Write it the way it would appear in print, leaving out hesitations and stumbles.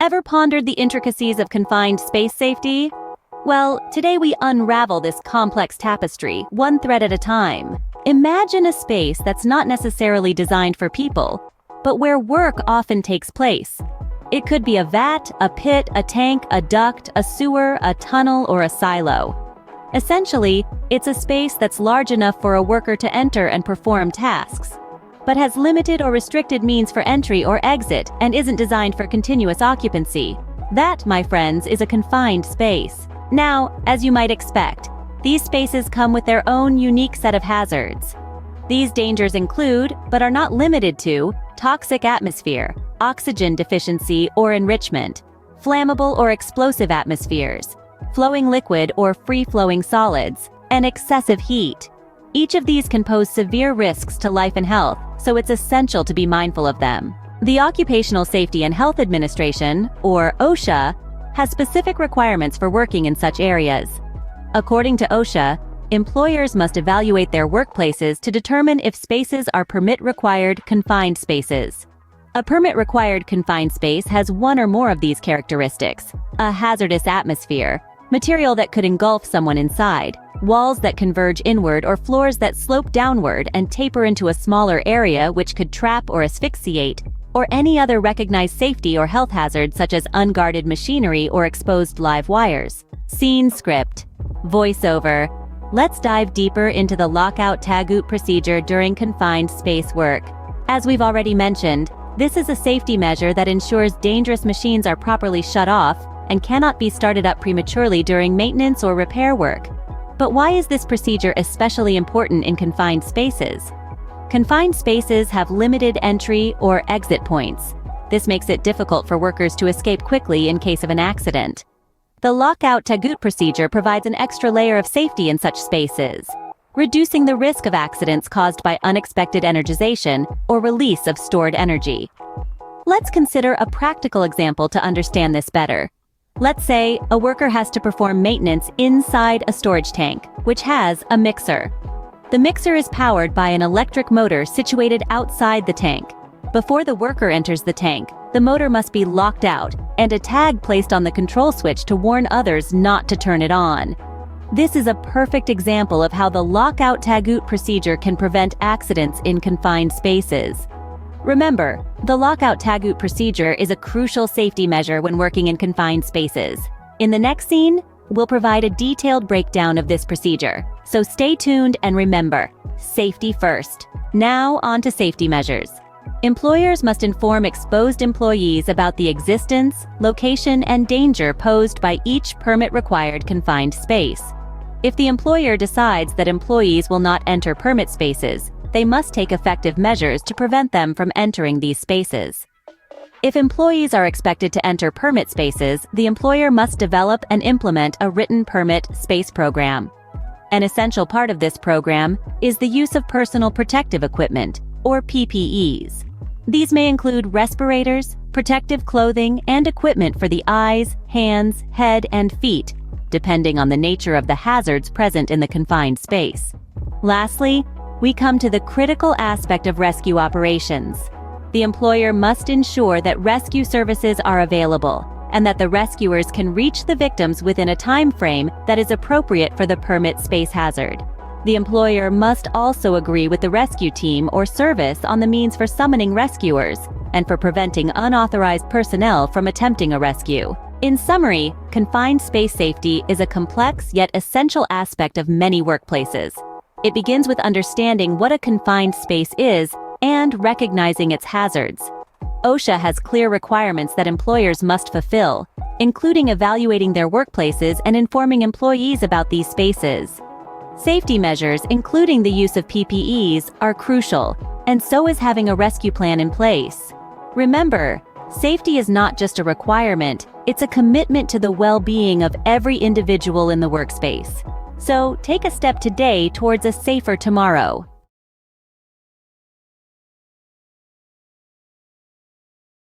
Ever pondered the intricacies of confined space safety? Well, today we unravel this complex tapestry, one thread at a time. Imagine a space that's not necessarily designed for people, but where work often takes place. It could be a vat, a pit, a tank, a duct, a sewer, a tunnel, or a silo. Essentially, it's a space that's large enough for a worker to enter and perform tasks, but has limited or restricted means for entry or exit and isn't designed for continuous occupancy. That, my friends, is a confined space. Now, as you might expect, these spaces come with their own unique set of hazards. These dangers include, but are not limited to, toxic atmosphere, oxygen deficiency or enrichment, flammable or explosive atmospheres, flowing liquid or free-flowing solids, and excessive heat. Each of these can pose severe risks to life and health, so it's essential to be mindful of them. The Occupational Safety and Health Administration, or OSHA, has specific requirements for working in such areas. According to OSHA, employers must evaluate their workplaces to determine if spaces are permit-required confined spaces. A permit-required confined space has one or more of these characteristics: a hazardous atmosphere, material that could engulf someone inside, walls that converge inward or floors that slope downward and taper into a smaller area which could trap or asphyxiate, or any other recognized safety or health hazard such as unguarded machinery or exposed live wires. Scene script. Voiceover. Let's dive deeper into the lockout-tagout procedure during confined space work. As we've already mentioned, this is a safety measure that ensures dangerous machines are properly shut off and cannot be started up prematurely during maintenance or repair work. But why is this procedure especially important in confined spaces? Confined spaces have limited entry or exit points. This makes it difficult for workers to escape quickly in case of an accident. The lockout-tagout procedure provides an extra layer of safety in such spaces, reducing the risk of accidents caused by unexpected energization or release of stored energy. Let's consider a practical example to understand this better. Let's say a worker has to perform maintenance inside a storage tank, which has a mixer. The mixer is powered by an electric motor situated outside the tank. Before the worker enters the tank, the motor must be locked out and a tag placed on the control switch to warn others not to turn it on. This is a perfect example of how the lockout-tagout procedure can prevent accidents in confined spaces. Remember, the lockout-tagout procedure is a crucial safety measure when working in confined spaces. In the next scene, we'll provide a detailed breakdown of this procedure. So stay tuned and remember, safety first. Now on to safety measures. Employers must inform exposed employees about the existence, location, and danger posed by each permit-required confined space. If the employer decides that employees will not enter permit spaces, they must take effective measures to prevent them from entering these spaces. If employees are expected to enter permit spaces, the employer must develop and implement a written permit space program. An essential part of this program is the use of personal protective equipment, or PPEs. These may include respirators, protective clothing, and equipment for the eyes, hands, head, and feet, depending on the nature of the hazards present in the confined space. Lastly, we come to the critical aspect of rescue operations. The employer must ensure that rescue services are available and that the rescuers can reach the victims within a time frame that is appropriate for the permit space hazard. The employer must also agree with the rescue team or service on the means for summoning rescuers and for preventing unauthorized personnel from attempting a rescue. In summary, confined space safety is a complex yet essential aspect of many workplaces. It begins with understanding what a confined space is and recognizing its hazards. OSHA has clear requirements that employers must fulfill, including evaluating their workplaces and informing employees about these spaces. Safety measures, including the use of PPEs, are crucial, and so is having a rescue plan in place. Remember, safety is not just a requirement, it's a commitment to the well-being of every individual in the workspace. So take a step today towards a safer tomorrow.